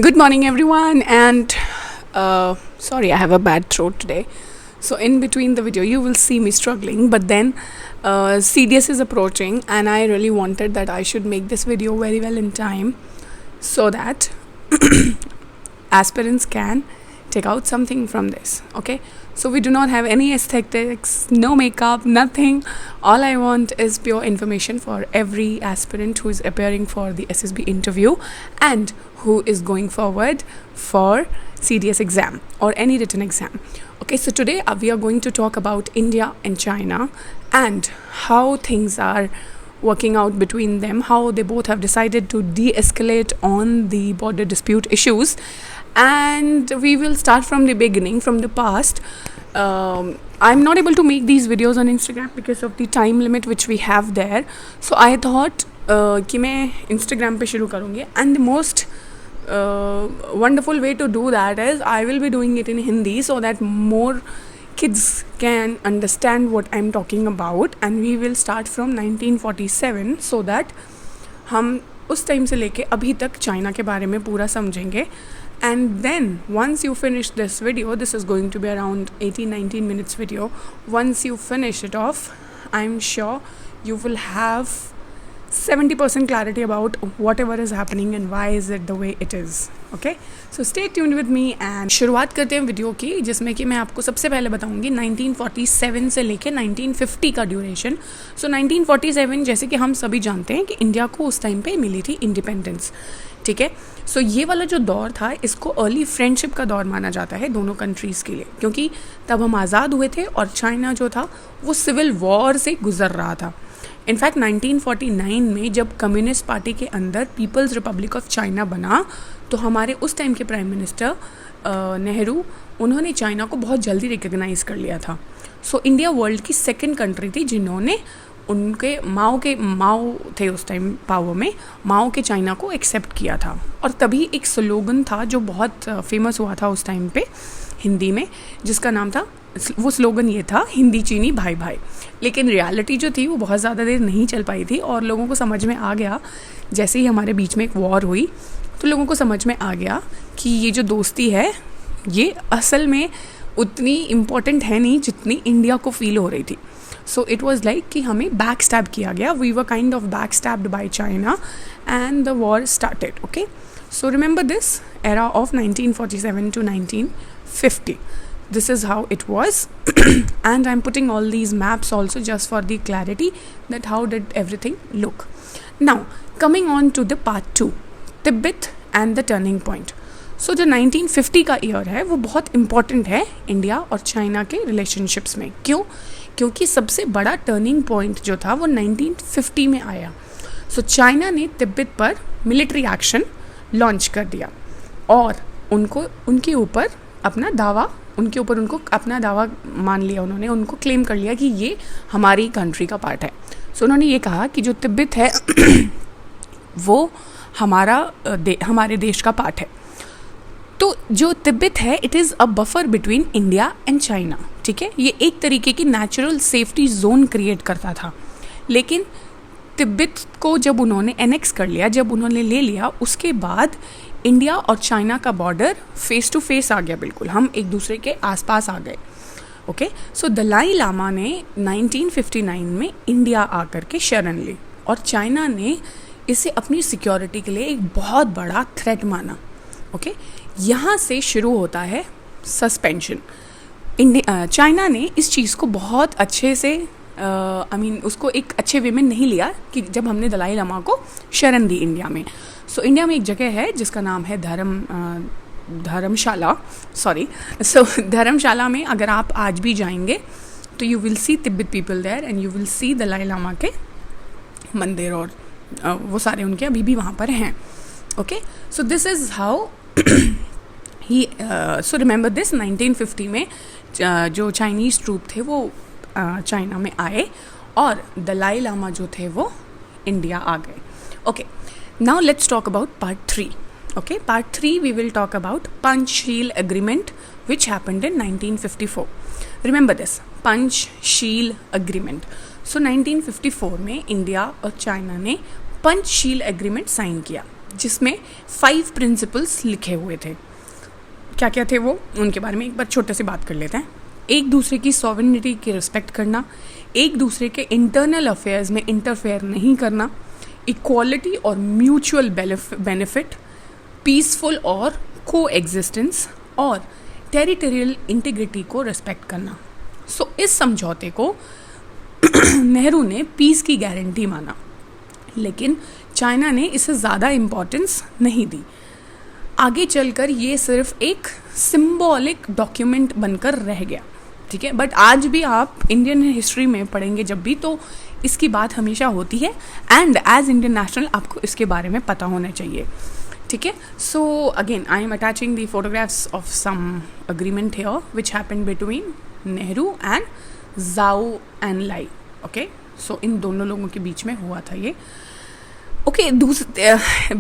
Good morning, everyone, and sorry, I have a bad throat today. So, in between the video, you will see me struggling, but then CDS is approaching, and I really wanted that I should make this video very well in time so that aspirants can take out something from this. Okay, so we do not have any aesthetics, no makeup, nothing. All I want is pure information for every aspirant who is appearing for the SSB interview and who is going forward for CDS exam or any written exam. Okay, so today we are going to talk about India and China and how things are working out between them, how they both have decided to de-escalate on the border dispute issues, and we will start from the beginning, from the past. I'm not able to make these videos on Instagram because of the time limit which we have there, so I thought कि मैं Instagram पे शुरू करूँगी, and the most wonderful way to do that is I will be doing it in Hindi so that more kids can understand what I'm talking about, and we will start from 1947 so that हम उस time से लेके अभी तक China के बारे में पूरा समझेंगे. And then once you finish this video, this is going to be around 18-19 minutes video. Once you finish it off, I'm sure you will have 70% clarity about whatever is happening and why is it the way it is. Okay, so stay tuned with me and शुरुआत करते हैं video की, जिसमें कि मैं आपको सबसे पहले बताऊंगी 1947 से लेके 1950 का ड्यूरेशन. सो 1947 जैसे कि हम सभी जानते हैं कि इंडिया को उस टाइम पे मिली थी इंडिपेंडेंस. ठीक है, सो ये वाला जो दौर था इसको अर्ली फ्रेंडशिप का दौर माना जाता है दोनों कंट्रीज़ के लिए, क्योंकि तब हम आज़ाद हुए थे और चाइना जो था वो सिविल वॉर से गुजर रहा था. इनफैक्ट 1949 में जब कम्युनिस्ट पार्टी के अंदर पीपल्स रिपब्लिक ऑफ चाइना बना तो हमारे उस टाइम के प्राइम मिनिस्टर नेहरू, उन्होंने चाइना को बहुत जल्दी रिकग्नाइज़ कर लिया था. सो इंडिया वर्ल्ड की सेकंड कंट्री थी जिन्होंने उनके माओ थे उस टाइम पावर में, माओ के चाइना को एक्सेप्ट किया था. और तभी एक स्लोगन था जो बहुत फेमस हुआ था उस टाइम पे हिंदी में, जिसका नाम था, वो स्लोगन ये था, हिंदी चीनी भाई भाई. लेकिन रियलिटी जो थी वो बहुत ज़्यादा देर नहीं चल पाई थी और लोगों को समझ में आ गया, जैसे ही हमारे बीच में एक वॉर हुई तो लोगों को समझ में आ गया कि ये जो दोस्ती है ये असल में उतनी इम्पॉर्टेंट है नहीं जितनी इंडिया को फील हो रही थी. सो इट वॉज लाइक कि हमें बैक स्टैब किया गया, we were kind of backstabbed by China and the war started. Okay, so remember this era of 1947 to 1950. This is how it was and I'm putting all these maps also just for the clarity that how did everything look. Now coming on to the part 2, Tibet and the turning point. So जो 1950 का year है वो बहुत important है India और China के relationships में. क्यों? क्योंकि सबसे बड़ा टर्निंग पॉइंट जो था वो 1950 में आया. सो चाइना ने तिब्बत पर मिलिट्री एक्शन लॉन्च कर दिया और उनको अपना दावा मान लिया, उन्होंने उनको क्लेम कर लिया कि ये हमारी कंट्री का पार्ट है. सो उन्होंने ये कहा कि जो तिब्बत है वो हमारे देश का पार्ट है. तो जो तिब्बत है it is a buffer between India and China. ठीक है, ये एक तरीके की नेचुरल सेफ्टी जोन क्रिएट करता था. लेकिन तिब्बत को जब उन्होंने एनेक्स कर लिया, जब उन्होंने ले लिया, उसके बाद इंडिया और चाइना का बॉर्डर फेस टू फेस आ गया, बिल्कुल हम एक दूसरे के आसपास आ गए. ओके, सो दलाई लामा ने 1959 में इंडिया आकर के शरण ली और चाइना ने इसे अपनी सिक्योरिटी के लिए एक बहुत बड़ा थ्रेट माना. ओके, यहाँ से शुरू होता है सस्पेंशन. चाइना ने इस चीज़ को बहुत अच्छे से उसको एक अच्छे वे में नहीं लिया कि जब हमने दलाई लामा को शरण दी इंडिया में. सो इंडिया में एक जगह है जिसका नाम है धर्मशाला. धर्मशाला में अगर आप आज भी जाएंगे तो you will see Tibet people there and you will see Dalai Lama के मंदिर और वो सारे उनके अभी भी वहाँ पर हैं. Okay, so this is how he so remember this 1950 में जो चाइनीज़ ट्रूप थे वो चाइना में आए और दलाई लामा जो थे वो इंडिया आ गए. Okay, now let's talk about part 3. Okay, part 3 we will talk about Panchsheel agreement which happened in 1954. Remember this Panchsheel agreement. So 1954 में इंडिया और चाइना ने पंचशील एग्रीमेंट साइन किया. जिसमें 5 प्रिंसिपल्स लिखे हुए थे। क्या क्या थे वो, उनके बारे में एक बार छोटे से बात कर लेते हैं। एक दूसरे की सॉवरेनिटी की रिस्पेक्ट करना, एक दूसरे के इंटरनल अफेयर्स में इंटरफेयर नहीं करना, इक्वालिटी और म्यूचुअल बेनिफिट, पीसफुल और को एग्जिस्टेंस, और टेरिटोरियल इंटीग्रिटी को रिस्पेक्ट करना। सो इस समझौते को नेहरू ने पीस की गारंटी माना, लेकिन चाइना ने इसे ज़्यादा इम्पोर्टेंस नहीं दी। आगे चलकर ये सिर्फ एक सिंबॉलिक डॉक्यूमेंट बनकर रह गया, ठीक है। बट आज भी आप इंडियन हिस्ट्री में पढ़ेंगे जब भी, तो इसकी बात हमेशा होती है, एंड एज इंडियन नेशनल आपको इसके बारे में पता होना चाहिए, ठीक है। So again I am attaching the photographs of some agreement here which happened between Nehru and Zhou Enlai, okay. सो इन दोनों लोगों के बीच में हुआ था ये, okay.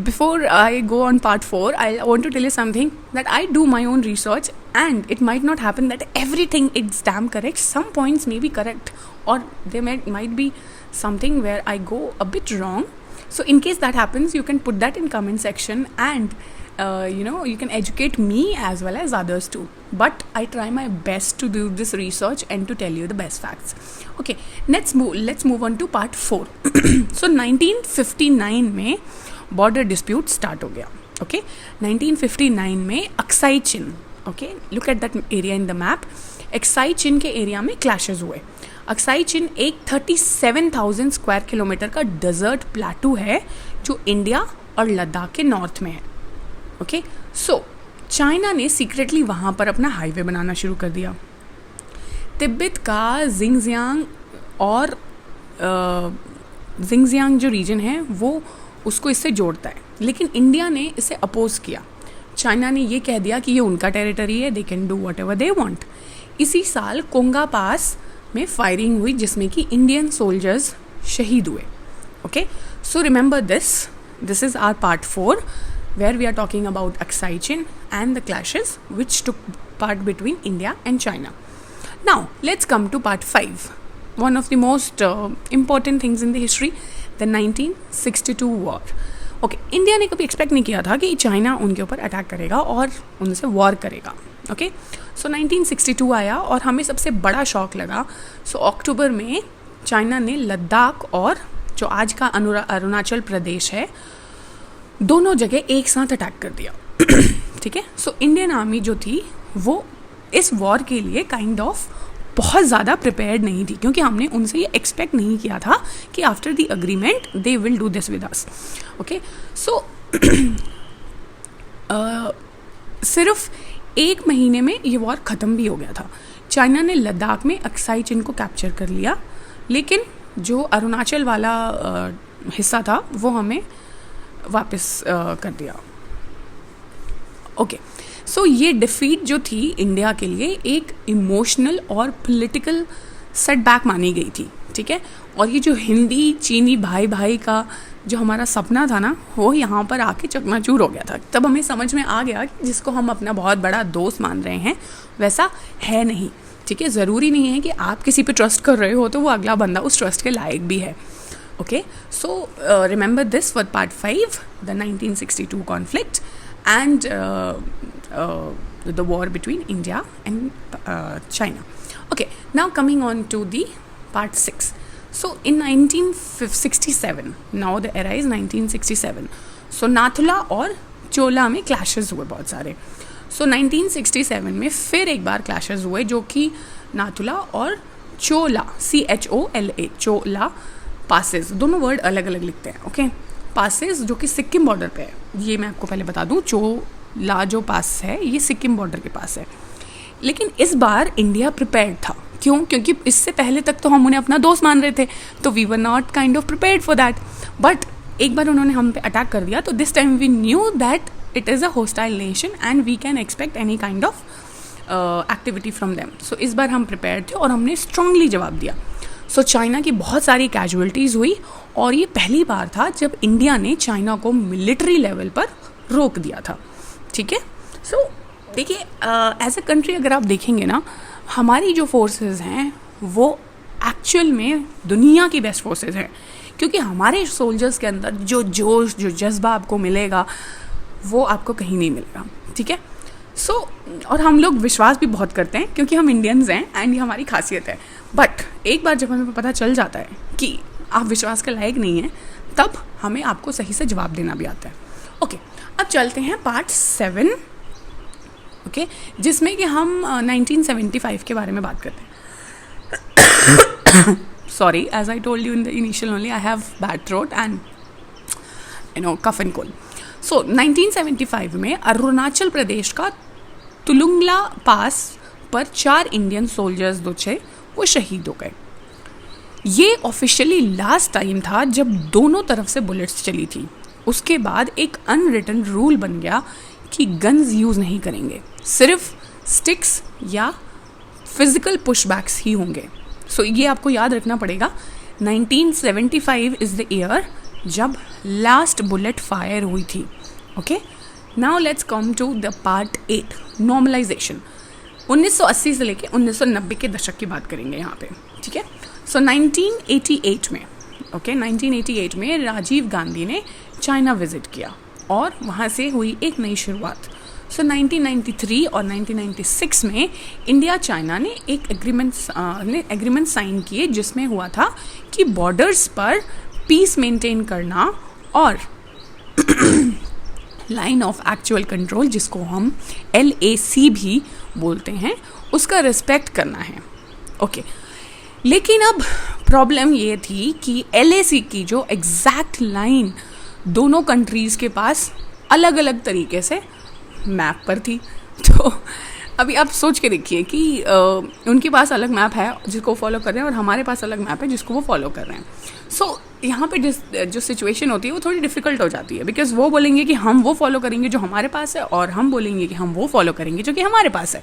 Before I go on part 4, I want to tell you something, that I do my own research, and it might not happen that everything is damn correct. Some points may be correct, or there might be something where I go a bit wrong. So in case that happens, you can put that in comment section, and you can educate me as well as others too. But I try my best to do this research and to tell you the best facts. Okay, let's move on to part 4. So 1959 में border dispute start हो गया, okay. 1959 में Aksai Chin, okay, look at that area in the map. Aksai Chin के area में clashes हुए। अक्साई चिन एक 37,000 square kilometre का desert plateau है जो इंडिया और लद्दाख के नॉर्थ में है, ओके। सो चाइना ने सीक्रेटली वहाँ पर अपना हाईवे बनाना शुरू कर दिया। तिब्बत का जिंगजियांग और जिंगजियांग जो रीजन है वो उसको इससे जोड़ता है, लेकिन इंडिया ने इसे अपोज किया। चाइना ने ये कह दिया कि ये उनका टेरिटरी है, they can do what ever they want. इसी साल कोंगा पास में फायरिंग हुई जिसमें कि इंडियन सोल्जर्स शहीद हुए, okay. So remember this is our part 4 where we are talking about Aksai Chin and the clashes which took part between India and China. Now let's come to part 5, one of the most important things in the history, the 1962 war. Okay, India ने कभी expect नहीं किया था कि China उनके ऊपर attack करेगा और उनसे वॉर करेगा, ओके। सो 1962 आया और हमें सबसे बड़ा शॉक लगा। सो अक्टूबर में चाइना ने लद्दाख और जो आज का अरुणाचल प्रदेश है दोनों जगह एक साथ अटैक कर दिया, ठीक है। सो इंडियन आर्मी जो थी वो इस वॉर के लिए काइंड ऑफ बहुत ज़्यादा प्रिपेयर्ड नहीं थी, क्योंकि हमने उनसे ये एक्सपेक्ट नहीं किया था कि after the agreement they will do this with us, okay. So सिर्फ 1 महीने में ये वॉर ख़त्म भी हो गया था। चाइना ने लद्दाख में अक्साई चिन को कैप्चर कर लिया, लेकिन जो अरुणाचल वाला हिस्सा था वो हमें वापस कर दिया, ओके। सो ये डिफीट जो थी इंडिया के लिए एक इमोशनल और पॉलिटिकल सेटबैक मानी गई थी, ठीक है। और ये जो हिंदी चीनी भाई भाई का जो हमारा सपना था ना, वो यहाँ पर आके चकनाचूर हो गया था। तब हमें समझ में आ गया कि जिसको हम अपना बहुत बड़ा दोस्त मान रहे हैं वैसा है नहीं, ठीक है। ज़रूरी नहीं है कि आप किसी पे ट्रस्ट कर रहे हो तो वो अगला बंदा उस ट्रस्ट के लायक भी है, okay. So remember this for part 5, the 1962 conflict and the war between India and China, okay. Now coming on to the part 6. So in 1967, now the era is 1967. So Nathula और चोला में clashes हुए बहुत सारे। So 1967 में फिर एक बार clashes हुए जो कि नाथुला और चोला, CHOLA, चोला पासेस, दोनों वर्ड अलग अलग लिखते हैं, ओके। पासेस जो कि सिक्किम बॉर्डर पे है, ये मैं आपको पहले बता दूं, चोला जो पास है ये सिक्किम बॉर्डर के पास है। लेकिन इस बार इंडिया प्रिपेयर्ड था, क्यों? क्योंकि इससे पहले तक तो हम उन्हें अपना दोस्त मान रहे थे, तो we were not kind of prepared for that. But एक बार उन्होंने हम पे अटैक कर दिया, तो this time we knew that it is a hostile nation and we can expect any kind of activity from them. So इस बार हम प्रिपेयर्ड थे और हमने स्ट्रांगली जवाब दिया। सो चाइना की बहुत सारी कैजुअलिटीज़ हुई और ये पहली बार था जब इंडिया ने चाइना को मिलिट्री लेवल पर रोक दिया था, ठीक है। सो देखिए, एज अ कंट्री अगर आप देखेंगे ना, हमारी जो फोर्सेस हैं वो एक्चुअल में दुनिया की बेस्ट फोर्सेस हैं, क्योंकि हमारे सोल्जर्स के अंदर जो जोश, जो जज्बा आपको मिलेगा वो आपको कहीं नहीं मिलेगा, ठीक है। सो और हम लोग विश्वास भी बहुत करते हैं क्योंकि हम इंडियंस हैं एंड ये हमारी खासियत है। बट एक बार जब हमें पता चल जाता है कि आप विश्वास के लायक नहीं हैं, तब हमें आपको सही से जवाब देना भी आता है। ओके, अब चलते हैं पार्ट 7, ओके, जिसमें कि हम 1975 के बारे में बात करते हैं। Sorry, as I told you in the initial only, I have bad throat and cough and cold. So 1975 में अरुणाचल प्रदेश का तुलुंगला पास पर 4 इंडियन सोल्जर्स जो थे वो शहीद हो गए। ये ऑफिशियली लास्ट टाइम था जब दोनों तरफ से बुलेट्स चली थी। उसके बाद एक अनरिटन रूल बन गया कि गन्स यूज़ नहीं करेंगे, सिर्फ स्टिक्स या फिजिकल पुशबैक्स ही होंगे। सो ये आपको याद रखना पड़ेगा, 1975 इज़ द ईयर जब लास्ट बुलेट फायर हुई थी। Okay, now let's come to the part 8, normalization. 1980 से लेके 1990 के दशक की बात करेंगे यहाँ पे, ठीक है। सो 1988 में, ओके, 1988 में राजीव गांधी ने चाइना विजिट किया और वहाँ से हुई एक नई शुरुआत। सो 1993 और 1996 में इंडिया चाइना ने एक एग्रीमेंट साइन किए जिसमें हुआ था कि बॉर्डर्स पर पीस मेंटेन करना और लाइन ऑफ एक्चुअल कंट्रोल, जिसको हम LAC भी बोलते हैं, उसका रिस्पेक्ट करना है। ओके, लेकिन अब प्रॉब्लम ये थी कि LAC की जो एग्जैक्ट लाइन दोनों कंट्रीज़ के पास अलग अलग तरीके से मैप पर थी। तो अभी आप सोच के देखिए कि उनके पास अलग मैप है जिसको फॉलो कर रहे हैं और हमारे पास अलग मैप है जिसको वो फॉलो कर रहे हैं। सो यहाँ पे जो सिचुएशन होती है वो थोड़ी डिफ़िकल्ट हो जाती है, बिकॉज वो बोलेंगे कि हम वो फॉलो करेंगे जो हमारे पास है और हम बोलेंगे कि हम वो फॉलो करेंगे जो कि हमारे पास है।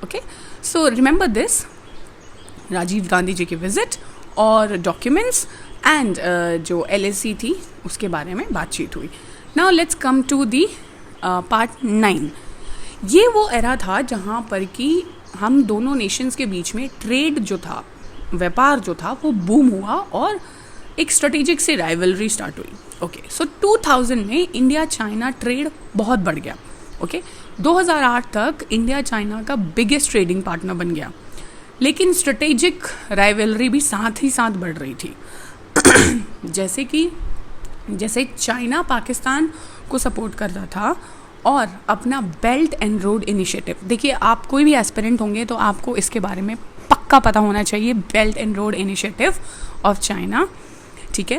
Okay, so remember this, Rajiv Gandhi ji की विजिट और डॉक्यूमेंट्स एंड जो LAC थी उसके बारे में बातचीत हुई। Now let's come to the part 9। ये वो एरा था जहाँ पर कि हम दोनों नेशंस के बीच में ट्रेड जो था, व्यापार जो था, वो बूम हुआ और एक स्ट्रेटेजिक से राइवलरी स्टार्ट हुई। ओके, सो 2000 में इंडिया चाइना ट्रेड बहुत बढ़ गया। ओके, 2008 तक इंडिया चाइना का बिगेस्ट ट्रेडिंग पार्टनर बन गया, लेकिन स्ट्रेटेजिक राइवलरी भी साथ ही साथ बढ़ रही थी। जैसे चाइना पाकिस्तान को सपोर्ट कर रहा था और अपना बेल्ट एंड रोड इनिशिएटिव, देखिए आप कोई भी एस्पिरेंट होंगे तो आपको इसके बारे में पक्का पता होना चाहिए, belt and road initiative of China, ठीक है।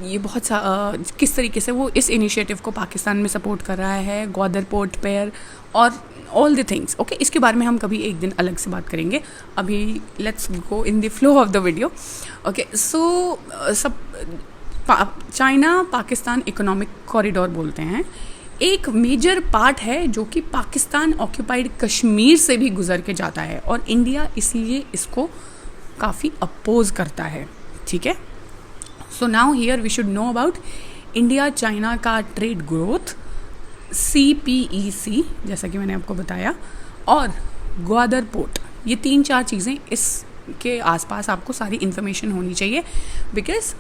ये बहुत किस तरीके से वो इस इनिशिएटिव को पाकिस्तान में सपोर्ट कर रहा है, ग्वादर पोर्ट पेयर और ऑल द थिंग्स। ओके, इसके बारे में हम कभी एक दिन अलग से बात करेंगे। अभी let's go in the flow of the video. Okay, so China Pakistan economic corridor बोलते हैं, एक मेजर पार्ट है जो कि पाकिस्तान ऑक्यूपाइड कश्मीर से भी गुजर के जाता है और इंडिया इसलिए इसको काफ़ी अपोज करता है, ठीक है। So now here we should know about India China का ट्रेड ग्रोथ, CPEC जैसा कि मैंने आपको बताया, और ग्वादर पोर्ट। ये 3-4 चीज़ें इसके आसपास आपको सारी इन्फॉर्मेशन होनी चाहिए, बिकॉज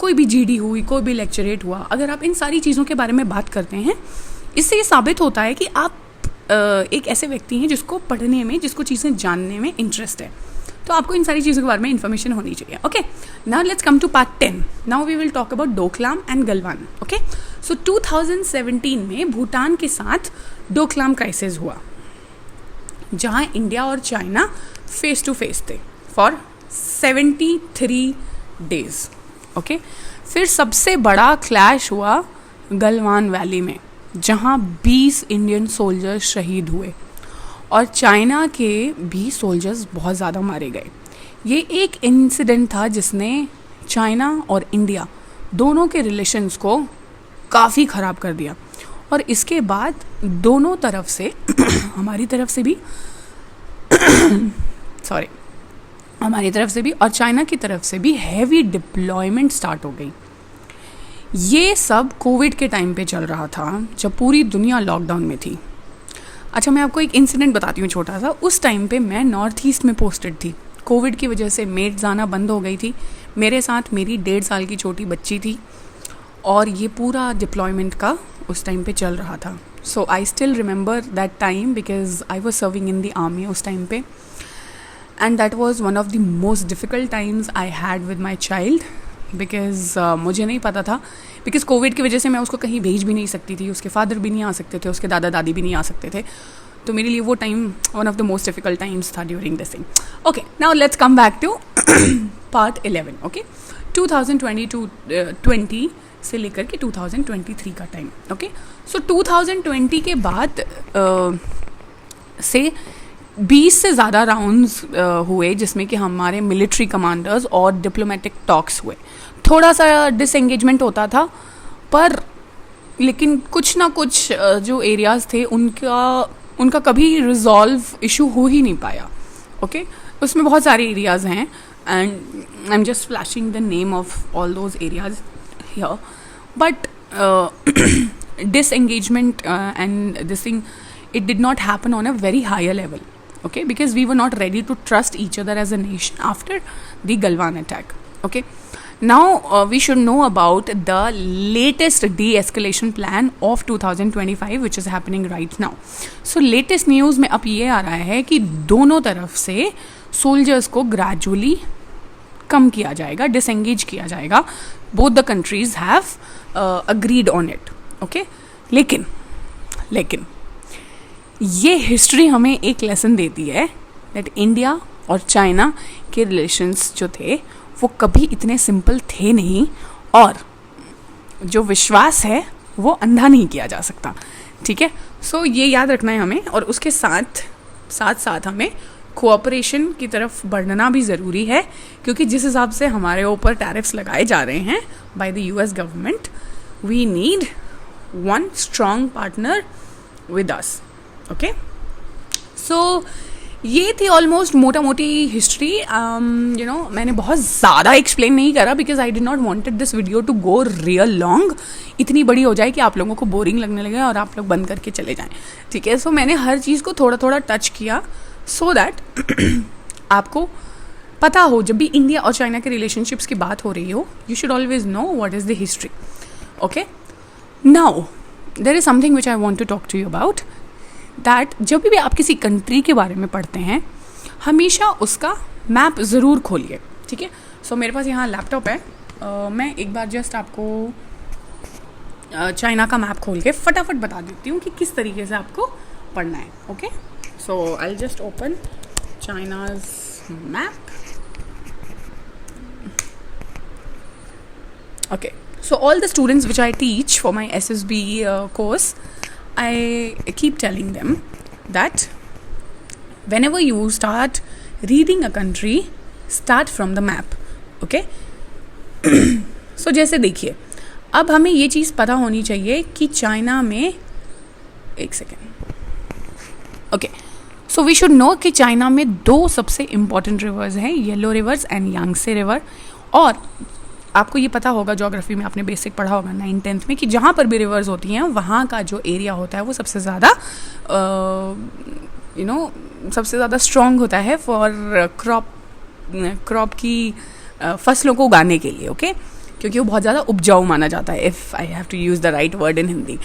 कोई भी GD हुई, कोई भी लेक्चरेट हुआ, अगर आप इन सारी चीज़ों के बारे में बात करते हैं, इससे ये साबित होता है कि आप एक ऐसे व्यक्ति हैं जिसको पढ़ने में, जिसको चीज़ें जानने में इंटरेस्ट है। तो आपको इन सारी चीज़ों के बारे में इन्फॉर्मेशन होनी चाहिए। Okay, now let's come to part 10। Now we will talk about Doklam and Galwan. Okay, so 2017 में भूटान के साथ डोकलाम क्राइसिस हुआ, जहाँ इंडिया और चाइना फेस टू फेस थे फॉर 73 डेज। ओके, फिर सबसे बड़ा क्लैश हुआ गलवान वैली में, जहाँ 20 इंडियन सोल्जर्स शहीद हुए और चाइना के भी सोल्जर्स बहुत ज़्यादा मारे गए। ये एक इंसिडेंट था जिसने चाइना और इंडिया दोनों के रिलेशंस को काफ़ी ख़राब कर दिया और इसके बाद दोनों तरफ से हमारी तरफ से भी हमारी तरफ से भी और चाइना की तरफ से भी हैवी डिप्लॉयमेंट स्टार्ट हो गई। ये सब कोविड के टाइम पे चल रहा था, जब पूरी दुनिया लॉकडाउन में थी। अच्छा, मैं आपको एक इंसिडेंट बताती हूँ छोटा सा। उस टाइम पे मैं नॉर्थ ईस्ट में पोस्टेड थी कोविड की वजह से मेड्स आना बंद हो गई थी। मेरे साथ मेरी 1.5 साल की छोटी बच्ची थी और ये पूरा डिप्लॉयमेंट का उस टाइम पे चल रहा था। So I still remember that time because I was serving in the army उस टाइम पे, and that was one of the most difficult times I had with my child because मुझे नहीं पता था, बिकॉज कोविड की वजह से मैं उसको कहीं भेज भी नहीं सकती थी, उसके फादर भी नहीं आ सकते थे, उसके दादा दादी भी नहीं आ सकते थे। तो मेरे लिए वो time one of the most difficult times था during this thing. Okay, now let's come back to part 11। Okay, 2020 से लेकर के 2023 का टाइम। ओके, सो 2020 के बाद से 20 से ज़्यादा राउंड्स हुए जिसमें कि हमारे मिलिट्री कमांडर्स और डिप्लोमेटिक टॉक्स हुए। थोड़ा सा डिसएंगेजमेंट होता था, पर लेकिन कुछ ना कुछ जो एरियाज़ थे उनका कभी रिजॉल्व इशू हो ही नहीं पाया। ओके, उसमें बहुत सारे एरियाज़ हैं and I am just flashing the name of all those areas here, but disengagement and this thing, it did not happen on a very higher level, okay, because we were not ready to trust each other as a nation after the Galwan attack. Okay, now we should know about the latest de-escalation plan of 2025 which is happening right now. So latest news में अब ये आ रहा है कि दोनों तरफ से soldiers को gradually कम किया जाएगा, disengage किया जाएगा. Both the countries have agreed on it. Okay, लेकिन ये हिस्ट्री हमें एक लेसन देती है दैट इंडिया और चाइना के रिलेशंस जो थे वो कभी इतने सिंपल थे नहीं, और जो विश्वास है वो अंधा नहीं किया जा सकता. ठीक है, सो ये याद रखना है हमें, और उसके साथ हमें कोऑपरेशन की तरफ बढ़ना भी ज़रूरी है, क्योंकि जिस हिसाब से हमारे ऊपर टैरिफ्स लगाए जा रहे हैं by the US government, we need one strong partner with us. Okay, so ये थी ऑलमोस्ट मोटा मोटी हिस्ट्री. मैंने बहुत ज़्यादा एक्सप्लेन नहीं करा because I did not wanted this video to go real long, इतनी बड़ी हो जाए कि आप लोगों को बोरिंग लगने लगे और आप लोग बंद करके चले जाएं. ठीक है, सो मैंने हर चीज़ को थोड़ा थोड़ा टच किया सो दैट आपको पता हो जब भी इंडिया और चाइना के रिलेशनशिप्स की बात हो रही हो, you should always know what is the history. Okay, now there is something which I want to talk to you about that जब भी आप किसी कंट्री के बारे में पढ़ते हैं हमेशा उसका मैप ज़रूर खोलिए. ठीक है, सो मेरे पास यहाँ लैपटॉप है, मैं एक बार जस्ट आपको चाइना का मैप खोल के फटाफट बता देती हूँ कि किस तरीके से आपको पढ़ना है. Okay, so I will just open China's map. Okay, so all the students which I teach for my SSB course, I keep telling them that whenever you start reading a country, start from the map. Okay, so जैसे देखिए, अब हमें ये चीज़ पता होनी चाहिए कि China में, एक second. Okay, so we should know कि चाइना में 2 सबसे इम्पॉर्टेंट रिवर्स हैं, yellow rivers and Yangtze river. और आपको ये पता होगा, ज्योग्राफी में आपने बेसिक पढ़ा होगा 9th-10th में, कि जहाँ पर भी रिवर्स होती हैं वहाँ का जो एरिया होता है वो सबसे ज़्यादा सबसे ज़्यादा स्ट्रॉन्ग होता है फॉर क्रॉप की फसलों को उगाने के लिए. ओके, क्योंकि वो बहुत ज़्यादा उपजाऊ माना जाता है, if I have to use the right word in Hindi.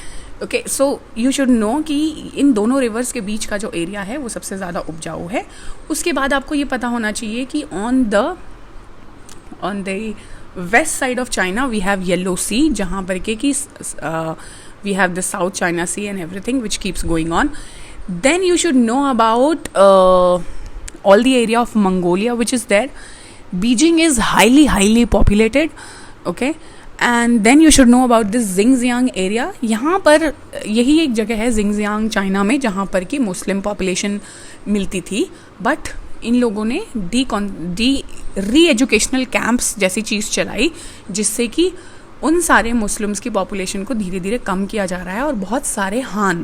Okay, so you should know कि इन दोनों रिवर्स के बीच का जो एरिया है वो सबसे ज़्यादा उपजाऊ है. उसके बाद आपको ये पता होना चाहिए कि on the west side of China we have Yellow Sea, जहाँ पर के कि we have the South China Sea and everything which keeps going on. Then you should know about all the area of Mongolia which is there. Beijing is highly populated. Okay, and then you should know about this Xinjiang area. यहाँ पर यही एक जगह है Xinjiang China में जहाँ पर कि मुस्लिम पॉपुलेशन मिलती थी, बट इन लोगों ने री एजुकेशनल कैंप्स जैसी चीज़ चलाई जिससे कि उन सारे मुस्लिम्स की पॉपुलेशन को धीरे धीरे कम किया जा रहा है. और बहुत सारे HAN,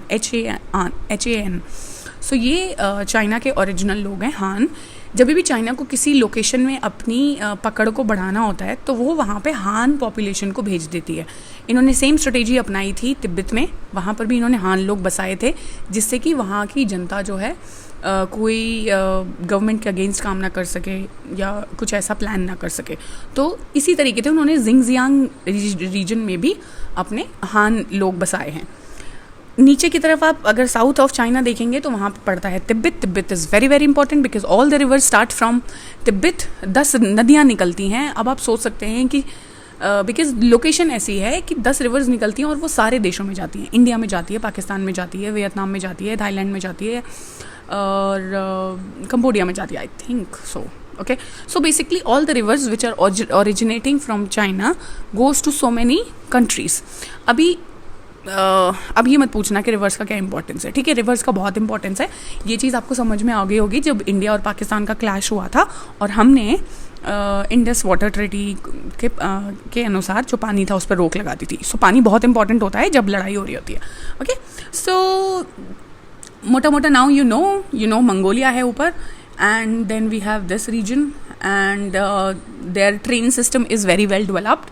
सो ये चाइना के ओरिजिनल लोग हैं हान, जब भी चाइना को किसी लोकेशन में अपनी पकड़ को बढ़ाना होता है तो वो वहाँ पे हान पॉपुलेशन को भेज देती है. इन्होंने सेम स्ट्रेटेजी अपनाई थी तिब्बत में. वहाँ पर भी इन्होंने हान लोग बसाए थे जिससे कि वहाँ की जनता जो है कोई गवर्नमेंट के अगेंस्ट काम ना कर सके या कुछ ऐसा प्लान ना कर सके. तो इसी तरीके से उन्होंने जिंगजियांग रीजन में भी अपने हान लोग बसाए हैं. नीचे की तरफ आप अगर साउथ ऑफ चाइना देखेंगे तो वहाँ पे पड़ता है Tibet. Tibet is very very important because all the reverse start from Tibet. 10 नदियाँ निकलती हैं. अब आप सोच सकते हैं कि बिकॉज लोकेशन ऐसी है कि 10 रिवर्स निकलती हैं और वो सारे देशों में जाती हैं. इंडिया में जाती है, पाकिस्तान में जाती है, वियतनाम में जाती है, थाईलैंड में जाती है और कंबोडिया में जाती है, I think so. Okay, so basically all the rivers which are originating from China goes to so many countries. अब ये मत पूछना कि रिवर्स का क्या इंपॉर्टेंस है. ठीक है, रिवर्स का बहुत इंपॉर्टेंस है. ये चीज़ आपको समझ में आ गई होगी जब इंडिया और पाकिस्तान का क्लैश हुआ था और हमने इंडस वाटर ट्रीटी के अनुसार जो पानी था उस पर रोक लगा दी थी. सो पानी बहुत इंपॉर्टेंट होता है जब लड़ाई हो रही होती है. ओके, सो मोटा मोटा नाउ यू नो मंगोलिया है ऊपर, and then we have this region and their train system is very well developed.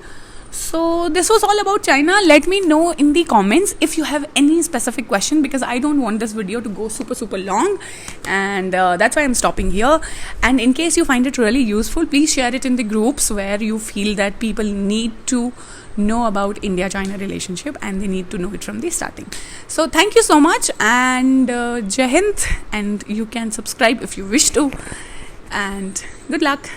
So this was all about China. Let me know in the comments if you have any specific question because I don't want this video to go super long and that's why I'm stopping here. And in case you find it really useful, please share it in the groups where you feel that people need to know about India-China relationship and they need to know it from the starting. So thank you so much and Jai Hind, and you can subscribe if you wish to, and good luck.